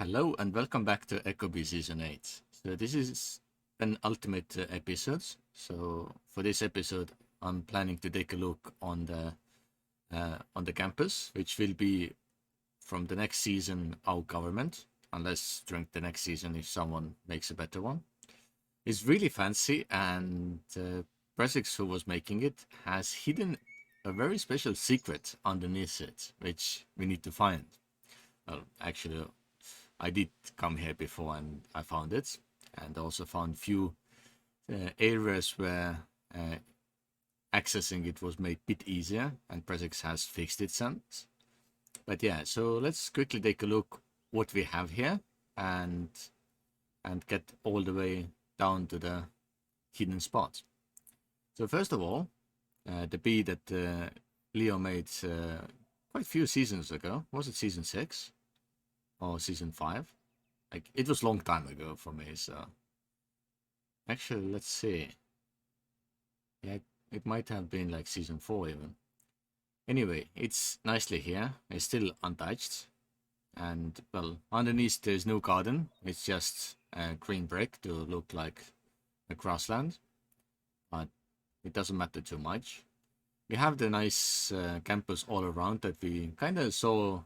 Hello and welcome back to ecobee Season 8. So this is an ultimate episode. So for this episode, I'm planning to take a look on the campus, which will be from the next season our government, unless during the next season if someone makes a better one. It's really fancy, and Presix, who was making it, has hidden a very special secret underneath it, which we need to find. Well, actually, I did come here before and I found it, and also found few areas where accessing it was made a bit easier, and Presix has fixed it since. But yeah, so let's quickly take a look what we have here and get all the way down to the hidden spot. So first of all, the bee that Leo made quite a few seasons ago, was it season 6 or season 5? Like, it was a long time ago for me, so actually let's see. Yeah, it might have been like season 4 even. Anyway, it's nicely here. It's still untouched, and well, underneath there's no garden. It's just a green brick to look like a grassland, but it doesn't matter too much. We have the nice campus all around that we kind of saw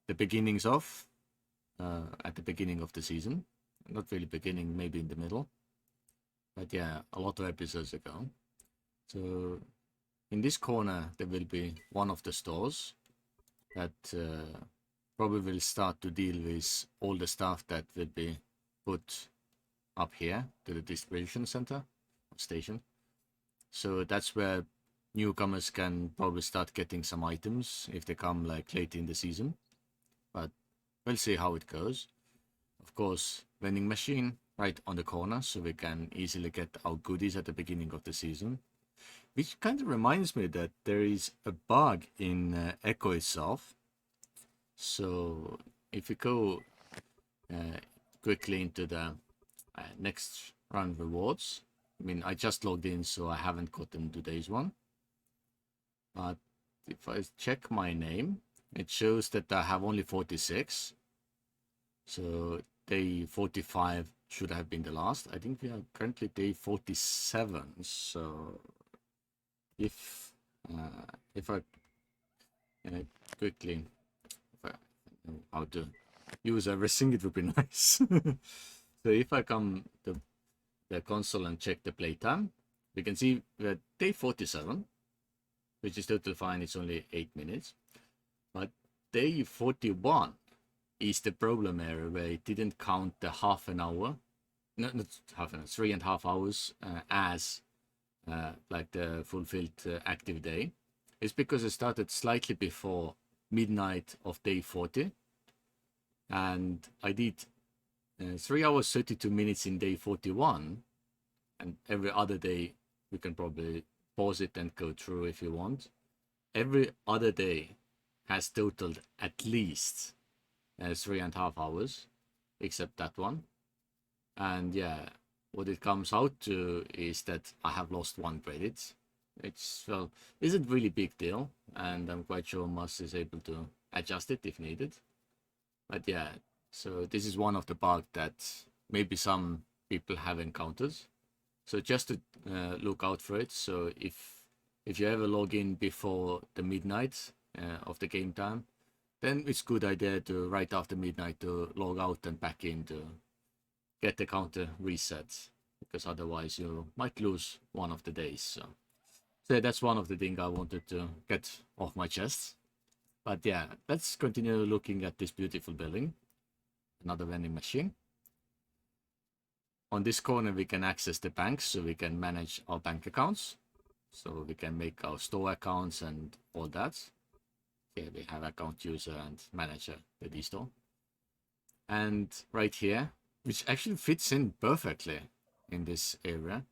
the beginnings of at the beginning of the season. Not really beginning, maybe in the middle, but yeah, a lot of episodes ago. So in this corner there will be one of the stores that probably will start to deal with all the stuff that will be put up here to the distribution center station. So that's where newcomers can probably start getting some items if they come like late in the season, but we'll see how it goes. Of course, vending machine right on the corner, so we can easily get our goodies at the beginning of the season. Which kind of reminds me that there is a bug in Echo itself. So if we go quickly into the next run rewards, I mean, I just logged in, so I haven't gotten today's one. But if I check my name, it shows that I have only 46. So day 45 should have been the last. I think we are currently day 47. So if I quickly, if I know how to use everything, it would be nice. So if I come to the console and check the playtime, we can see that day 47, which is totally fine. It's only 8 minutes. But day 41 is the problem area where it didn't count the half an hour, not half an hour, 3.5 hours as like the fulfilled active day. It's because it started slightly before midnight of day 40, and I did 3 hours 32 minutes in day 41, and every other day we can probably pause it and go through if you want. Every other day has totaled at least 3.5 hours, except that one. And yeah, what it comes out to is that I have lost 1 credit. It's, well, isn't really big deal, and I'm quite sure Mus is able to adjust it if needed. But yeah, so this is one of the bugs that maybe some people have encountered. So just to look out for it. So if you ever log in before the midnight of the game time, then it's good idea to right after midnight to log out and back in to get the counter reset, because otherwise you might lose one of the days. So that's one of the things I wanted to get off my chest. But yeah, let's continue looking at this beautiful building. Another vending machine. On this corner we can access the banks, so we can manage our bank accounts. So we can make our store accounts and all that. Here we have account user and manager, the D-store. And right here, which actually fits in perfectly in this area,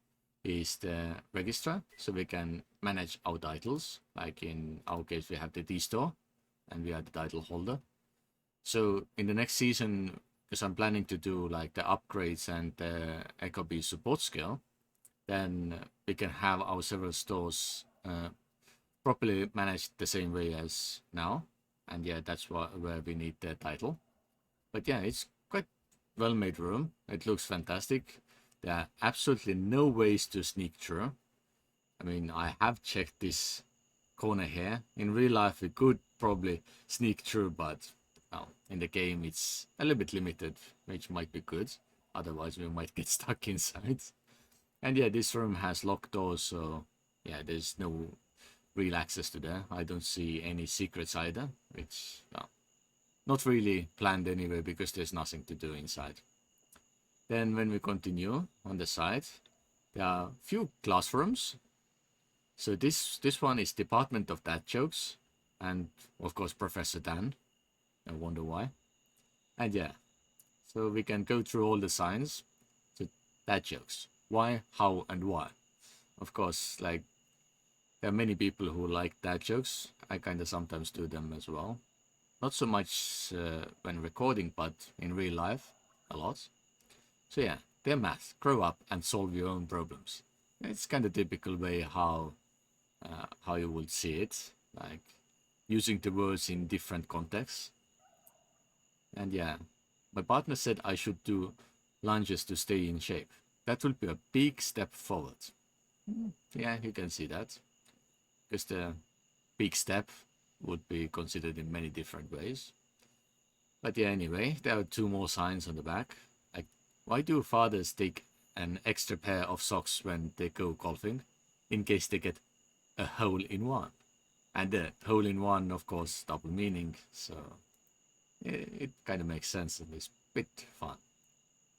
is the registrar. So we can manage our titles. Like in our case, we have the D-store and we are the title holder. So in the next season, because I'm planning to do like the upgrades and the ecobee support skill, then we can have our several stores properly managed the same way as now. And yeah, that's where we need the title. But yeah, it's well-made room. It looks fantastic. There are absolutely no ways to sneak through. I mean, I have checked this corner here. In real life, we could probably sneak through, but well, in the game, it's a little bit limited, which might be good. Otherwise, we might get stuck inside. And yeah, this room has locked doors, so yeah, there's no real access to there. I don't see any secrets either, which, well, not really planned anyway because there's nothing to do inside. Then when we continue on the side, there are few classrooms. So this one is Department of Dad Jokes, and of course Professor Dan. I wonder why. And yeah, so we can go through all the signs. So dad jokes. Why, how, and why. Of course, like there are many people who like dad jokes. I kind of sometimes do them as well. Not so much when recording, but in real life, a lot. So yeah, they're math. Grow up and solve your own problems. It's kind of typical way how you would see it, like using the words in different contexts. And yeah, my partner said I should do lunges to stay in shape. That will be a big step forward. Yeah, you can see that. Because the big step would be considered in many different ways. But yeah, anyway, there are two more signs on the back. Like, why do fathers take an extra pair of socks when they go golfing? In case they get a hole in one. And the hole in one, of course, double meaning, so it kind of makes sense and is a bit fun.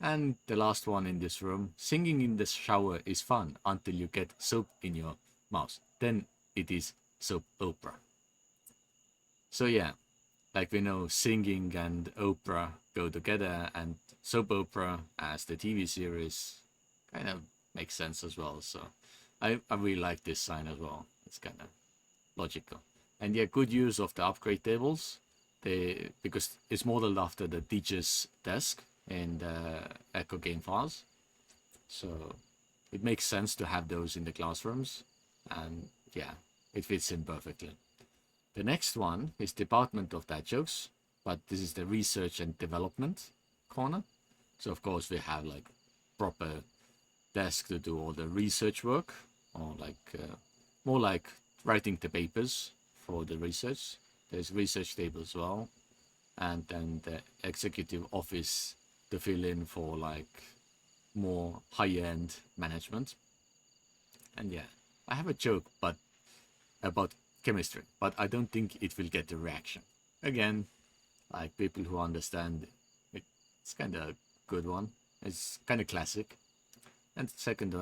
And the last one in this room, singing in the shower is fun until you get soap in your mouth. Then it is soap opera. So yeah, like we know, singing and opera go together, and soap opera as the TV series kind of makes sense as well. So I really like this sign as well. It's kind of logical. And yeah, good use of the upgrade tables. Because it's modeled after the teacher's desk in the Echo game files. So it makes sense to have those in the classrooms. And yeah, it fits in perfectly. The next one is Department of Dad Jokes, but this is the research and development corner. So of course we have like proper desk to do all the research work, or like more like writing the papers for the research. There's research table as well, and then the executive office to fill in for like more high-end management. And yeah, I have a joke but about chemistry, but I don't think it will get a reaction. Again, like people who understand it, it's kind of a good one. It's kind of classic. And the second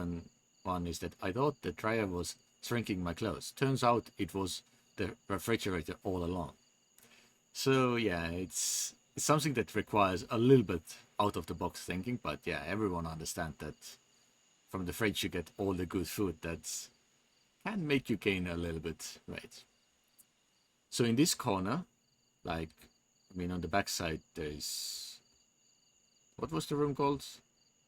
one is that I thought the dryer was shrinking my clothes. Turns out it was the refrigerator all along. So yeah, it's something that requires a little bit out of the box thinking, but yeah, everyone understands that from the fridge you get all the good food that can make you gain a little bit weight. So in this corner, like I mean on the back side there's, what was the room called?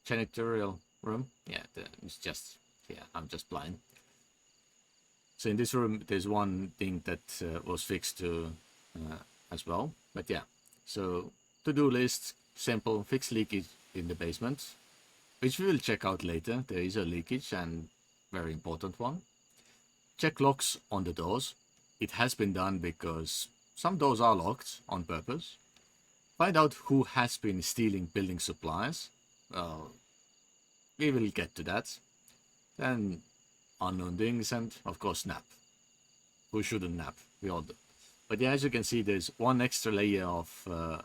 Janitorial room? Yeah, it's just, yeah, I'm just blind. So in this room there's one thing that was fixed to as well. But yeah, so to-do list, simple, fix leakage in the basement, which we will check out later. There is a leakage, and very important one. Check locks on the doors. It has been done because some doors are locked on purpose. Find out who has been stealing building supplies. Well, we will get to that. Then unknown things, and of course nap. Who shouldn't nap? We all do. But yeah, as you can see, there's one extra layer of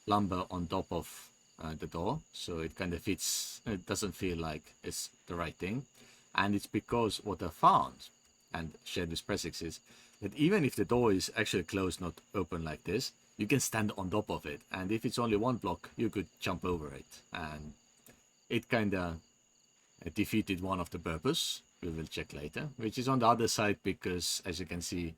lumber on top of the door, so it kind of fits. It doesn't feel like it's the right thing, and it's because what I found and shared with Presix is that even if the door is actually closed, not open like this, you can stand on top of it, and if it's only one block, you could jump over it, and it kind of defeated one of the purpose. We will check later, which is on the other side because, as you can see,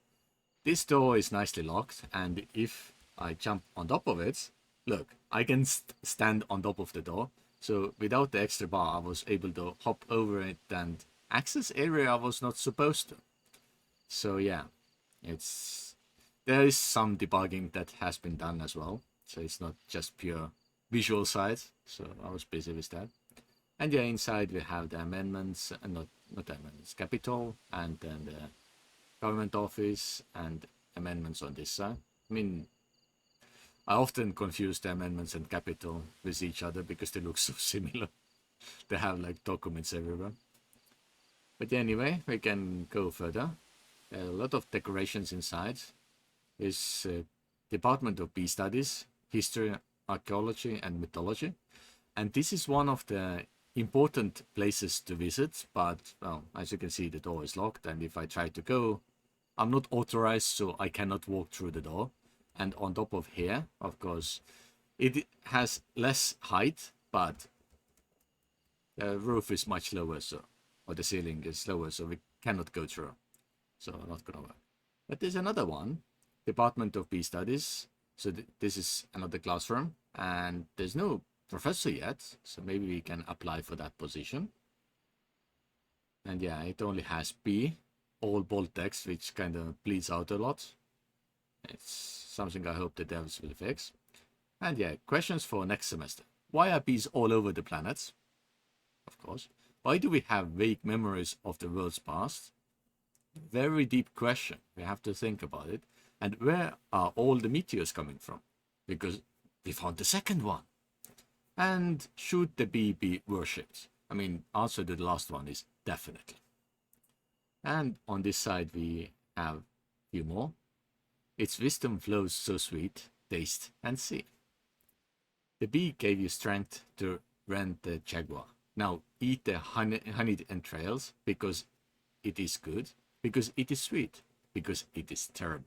this door is nicely locked, and if I jump on top of it, look, I can stand on top of the door. So without the extra bar, I was able to hop over it and access area I was not supposed to. So yeah, there is some debugging that has been done as well. So it's not just pure visual side, so I was busy with that. And yeah, inside we have the amendments, not amendments, Capitol, and then the government office, and amendments on this side. I mean, I often confuse the amendments and Capitol with each other because they look so similar. They have like documents everywhere. But anyway, we can go further. A lot of decorations inside. Is Department of Bee Studies, History, Archaeology, and Mythology. And this is one of the important places to visit, but well, as you can see, the door is locked, and if I try to go, I'm not authorized, so I cannot walk through the door. And on top of here, of course, it has less height, but the roof is much lower, so, or the ceiling is lower, so we cannot go through. So not gonna work. But there's another one, Department of Bee Studies. So this is another classroom, and there's no professor yet, so maybe we can apply for that position. And yeah, it only has B, all bold text, which kind of bleeds out a lot. It's something I hope the devs will fix. And yeah, questions for next semester. Why are bees all over the planets? Of course. Why do we have vague memories of the world's past? Very deep question. We have to think about it. And where are all the meteors coming from? Because we found the second one. And should the bee be worshipped? I mean, answer to the last one is definitely. And on this side we have a few more. Its wisdom flows so sweet, taste and see. The bee gave you strength to rend the jaguar. Now eat the honeyed entrails, because it is good, because it is sweet, because it is terrible.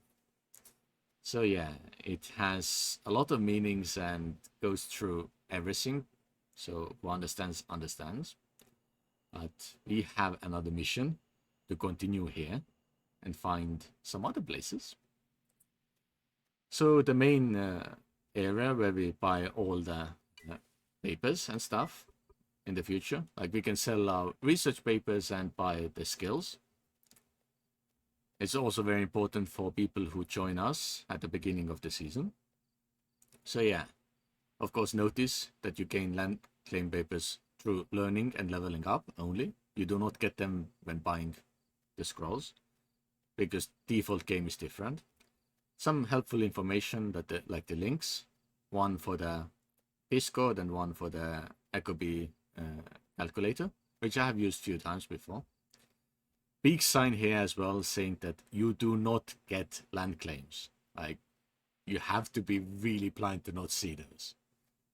So yeah, it has a lot of meanings and goes through everything. So who understands, understands. But we have another mission to continue here and find some other places. So the main area where we buy all the papers and stuff in the future, like we can sell our research papers and buy the skills. It's also very important for people who join us at the beginning of the season. So yeah, of course, notice that you gain land claim papers through learning and leveling up only. You do not get them when buying the scrolls, because default game is different. Some helpful information that like the links, one for the Discord and one for the Ecobee calculator, which I have used a few times before. Big sign here as well saying that you do not get land claims. Like, you have to be really blind to not see those.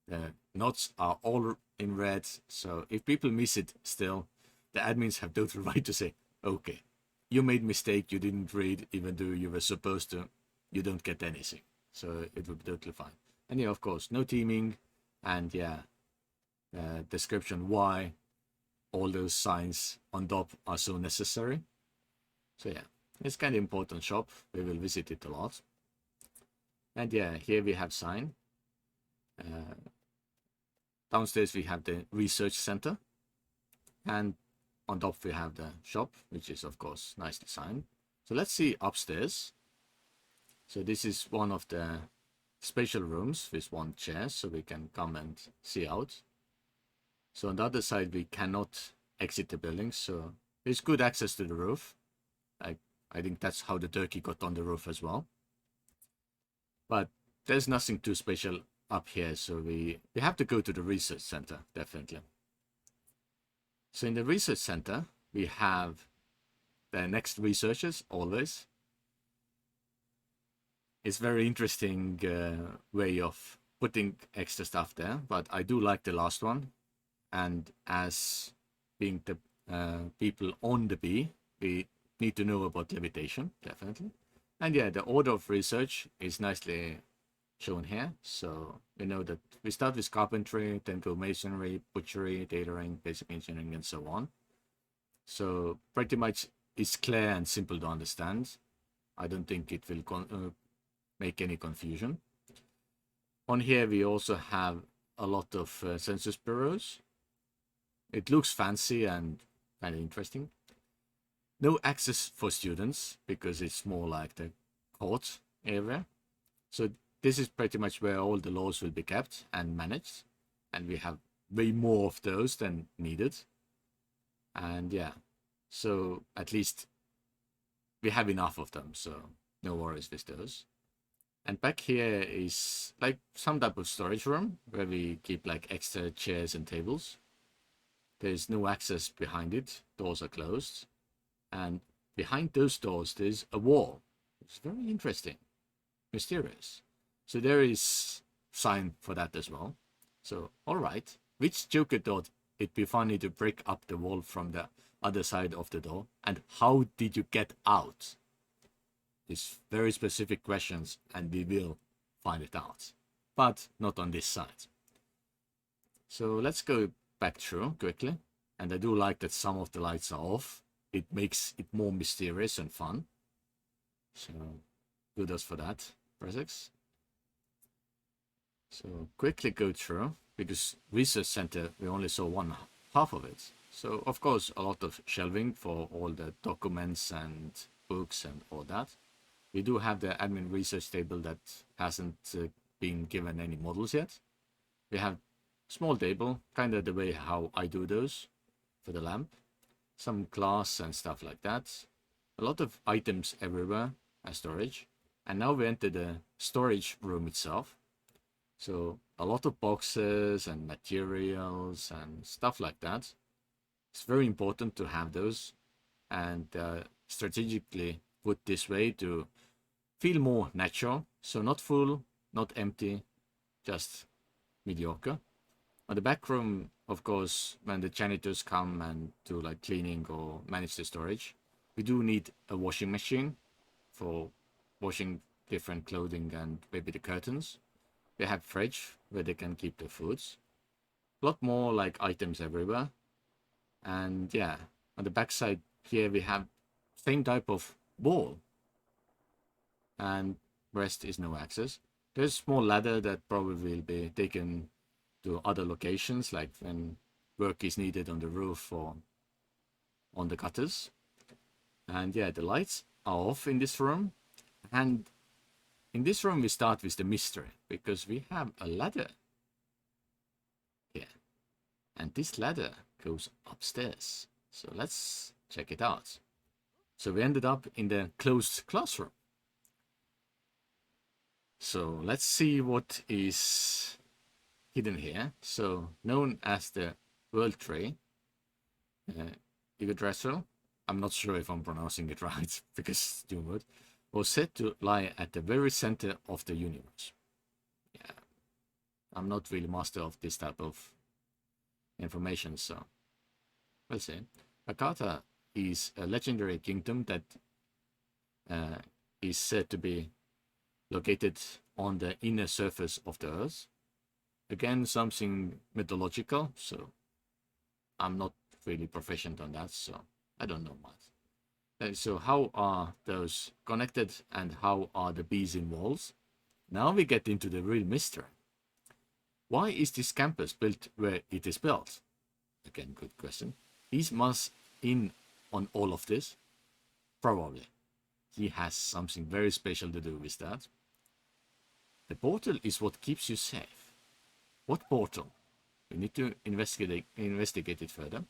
The knots are all in red, so if people miss it still, the admins have total right to say, okay, you made mistake, you didn't read, even though you were supposed to, you don't get anything. So it would be totally fine. And yeah, of course, no teaming, and yeah, description why all those signs on top are so necessary. So yeah, it's kind of important shop. We will visit it a lot. And yeah, here we have sign. Downstairs we have the research center, and on top we have the shop, which is of course nicely signed. So let's see upstairs. So this is one of the special rooms with one chair, so we can come and see out. So on the other side we cannot exit the building, so there's good access to the roof. I think that's how the turkey got on the roof as well. But there's nothing too special up here, so we have to go to the research center, definitely. So in the research center, we have the next researchers, always. It's very interesting way of putting extra stuff there, but I do like the last one. And as being the people on the bee, we need to know about levitation, definitely. And yeah, the order of research is nicely shown here. So we know that we start with carpentry, then go masonry, butchery, tailoring, basic engineering, and so on. So pretty much it's clear and simple to understand. I don't think it will make any confusion. On here we also have a lot of census bureaus. It looks fancy and kind of interesting. No access for students, because it's more like the court area. So this is pretty much where all the laws will be kept and managed, and we have way more of those than needed. And yeah, so at least we have enough of them, so no worries with those. And back here is like some type of storage room where we keep like extra chairs and tables. There's no access behind it, doors are closed, and behind those doors there's a wall. It's very interesting, mysterious. So there is sign for that as well. So alright, which Joker thought it'd be funny to break up the wall from the other side of the door, and how did you get out? These very specific questions, and we will find it out, but not on this side. So let's go back through quickly, and I do like that some of the lights are off. It makes it more mysterious and fun. So kudos for that, Presix. So quickly go through, because research center we only saw one half of it. So of course a lot of shelving for all the documents and books and all that. We do have the admin research table that hasn't been given any models yet. We have small table, kind of the way how I do those for the lamp. Some glass and stuff like that. A lot of items everywhere as storage. And now we enter the storage room itself. So a lot of boxes and materials and stuff like that. It's very important to have those and strategically put this way to feel more natural. So not full, not empty, just mediocre. On the back room, of course, when the janitors come and do like cleaning or manage the storage, we do need a washing machine for washing different clothing and maybe the curtains. We have fridge where they can keep their foods. A lot more like items everywhere. And yeah, on the back side here we have same type of wall. And rest is no access. There's a small ladder that probably will be taken to other locations, like when work is needed on the roof or on the gutters. And yeah, the lights are off in this room. And in this room we start with the mystery, because we have a ladder here. And this ladder goes upstairs. So let's check it out. So we ended up in the closed classroom. So let's see what is hidden here. So known as the World Tree, Yggdrasil, I'm not sure if I'm pronouncing it right because it's a new word, was said to lie at the very center of the universe. Yeah, I'm not really master of this type of information, so we'll see. Akata is a legendary kingdom that is said to be located on the inner surface of the earth. Again, something mythological, so I'm not really proficient on that, so I don't know much. So how are those connected, and how are the bees in walls? Now we get into the real mystery. Why is this campus built where it is built? Again, good question. Is Mars in on all of this? Probably. He has something very special to do with that. The portal is what keeps you safe. What portal? We need to investigate it further.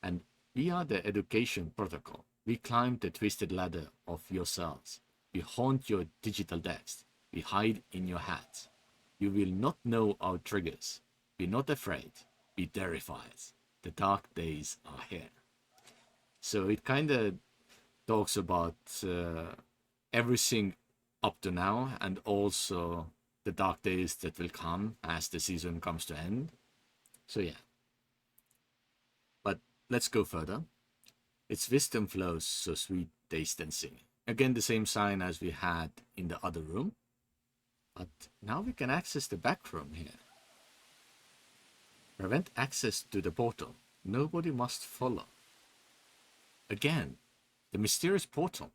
And we are the education protocol. We climb the twisted ladder of your cells. We haunt your digital desk. We hide in your hat. You will not know our triggers. Be not afraid. Be terrified. The dark days are here. So it kind of talks about everything up to now, and also the dark days that will come as the season comes to end. So yeah. But let's go further. Its wisdom flows so sweet, taste and sing. Again, the same sign as we had in the other room. But now we can access the back room here. Prevent access to the portal. Nobody must follow. Again, the mysterious portal.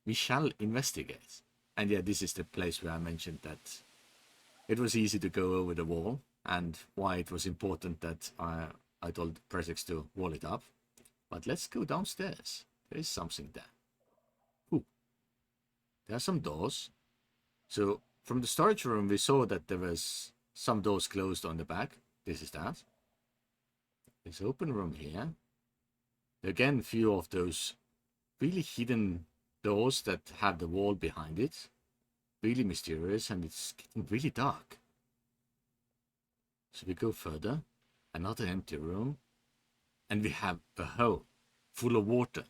We shall investigate. And yeah, this is the place where I mentioned that it was easy to go over the wall, and why it was important that I told Presix to wall it up. But let's go downstairs. There is something there. Ooh. There are some doors. So from the storage room, we saw that there was some doors closed on the back. This is that. This open room here. Again, few of those really hidden doors that have the wall behind it. Really mysterious, and it's getting really dark. So we go further. Another empty room. And we have a hole full of water.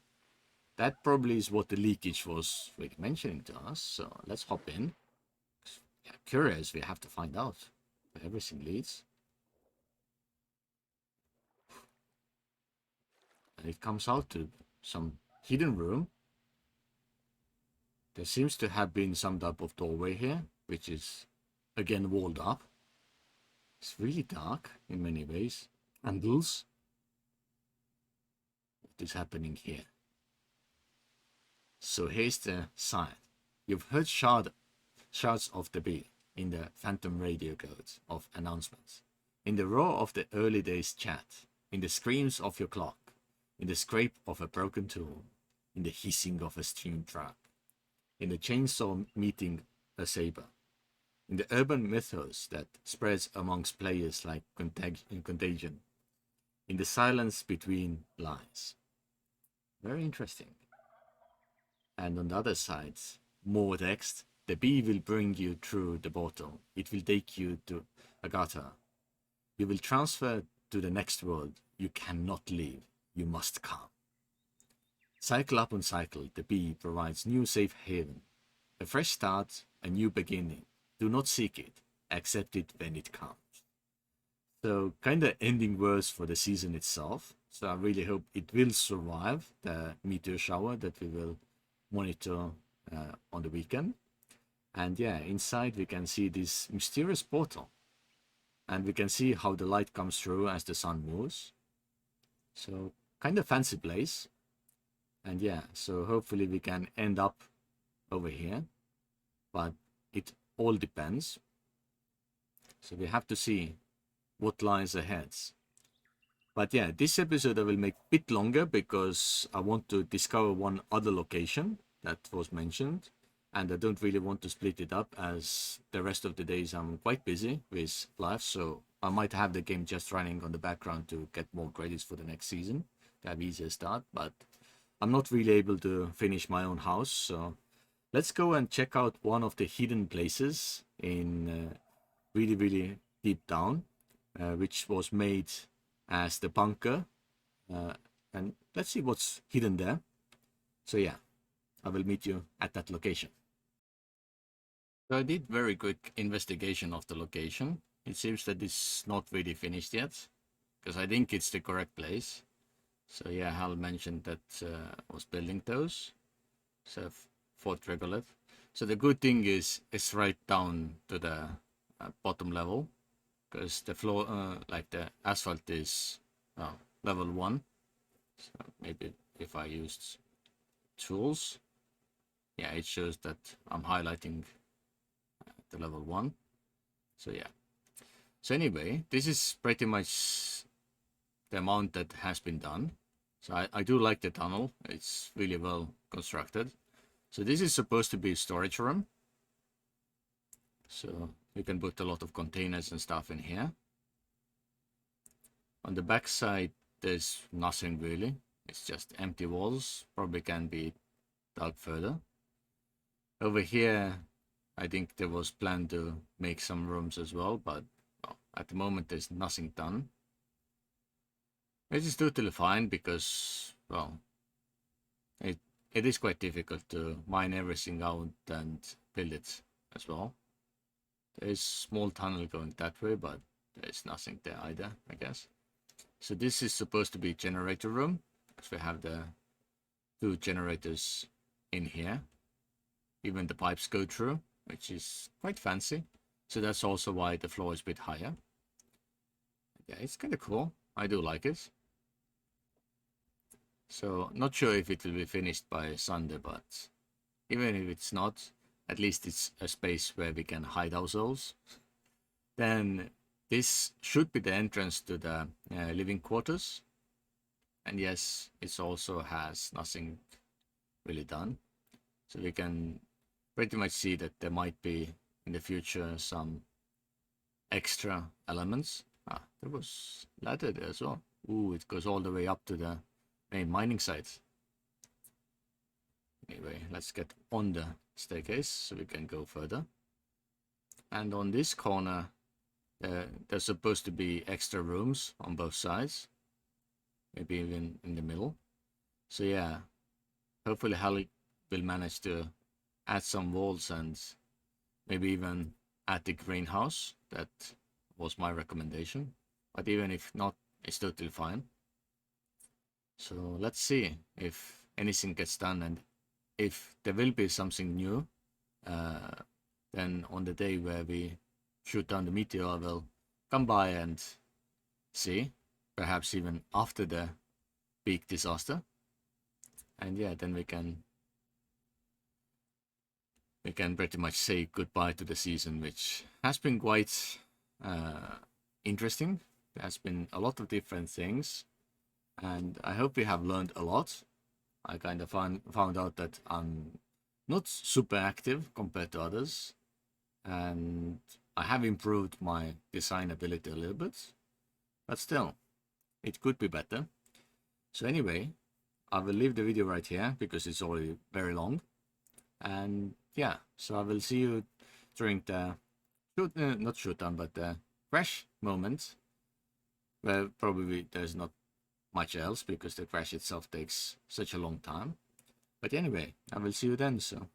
That probably is what the leakage was really mentioning to us. So let's hop in. Yeah, curious, we have to find out where everything leads. And it comes out to some hidden room. There seems to have been some type of doorway here, which is again walled up. It's really dark in many ways. Handles. What is happening here? So here's the sign. You've heard shards of the bee in the phantom radio codes of announcements, in the roar of the early days chat, in the screams of your clock, in the scrape of a broken tool, in the hissing of a steam truck, in the chainsaw meeting a saber, in the urban mythos that spreads amongst players like contagion, in the silence between lines. Very interesting. And on the other side, more text. The bee will bring you through the portal. It will take you to Agatha. You will transfer to the next world. You cannot leave. You must come. Cycle upon cycle, the bee provides new safe haven. A fresh start, a new beginning. Do not seek it. Accept it when it comes. So kind of ending words for the season itself. So I really hope it will survive the meteor shower that we will monitor on the weekend. And yeah, inside we can see this mysterious portal. And we can see how the light comes through as the sun moves. So kind of fancy place. And yeah, so hopefully we can end up over here. But it all depends. So we have to see what lies ahead. But yeah, this episode I will make a bit longer because I want to discover one other location that was mentioned. And I don't really want to split it up as the rest of the days I'm quite busy with life. So I might have the game just running on the background to get more credits for the next season to have easier start. But I'm not really able to finish my own house. So let's go and check out one of the hidden places in really, really deep down, which was made as the bunker, and let's see what's hidden there. So yeah, I will meet you at that location. So I did very quick investigation of the location. It seems that it's not really finished yet, because I think it's the correct place. So yeah, Hal mentioned that was building those. So Fort Regolith. So the good thing is it's right down to the bottom level, because the floor, like the asphalt is level 1. So maybe if I used tools, yeah, it shows that I'm highlighting the level 1. So yeah. So anyway, this is pretty much the amount that has been done. So I do like the tunnel. It's really well constructed. So this is supposed to be a storage room. So you can put a lot of containers and stuff in here. On the back side, there's nothing really. It's just empty walls. Probably can be dug further. Over here, I think there was planned to make some rooms as well, but well, at the moment there's nothing done. It is totally fine because, well, it is quite difficult to mine everything out and build it as well. There is small tunnel going that way, but there's nothing there either, I guess. So this is supposed to be generator room, because we have the 2 generators in here. Even the pipes go through, which is quite fancy. So that's also why the floor is a bit higher. Yeah, it's kind of cool. I do like it. So not sure if it will be finished by Sunday, but even if it's not, at least it's a space where we can hide ourselves. Then this should be the entrance to the living quarters. And yes, it also has nothing really done. So we can pretty much see that there might be in the future some extra elements. Ah, there was ladder there as well. Ooh, it goes all the way up to the main mining site. Anyway, let's get on the staircase so we can go further. And on this corner, there's supposed to be extra rooms on both sides, maybe even in the middle. So yeah, hopefully Hallie will manage to add some walls and maybe even add the greenhouse. That was my recommendation. But even if not, it's totally fine. So let's see if anything gets done, and if there will be something new, then on the day where we shoot down the meteor, I will come by and see, perhaps even after the big disaster. And yeah, then we can pretty much say goodbye to the season, which has been quite interesting. There has been a lot of different things, and I hope we have learned a lot. I kind of found out that I'm not super active compared to others, and I have improved my design ability a little bit, but still, it could be better. So anyway, I will leave the video right here because it's already very long. And yeah, so I will see you during the not showdown, but the crash moment, where probably there's not much else because the crash itself takes such a long time. But anyway, I will see you then. So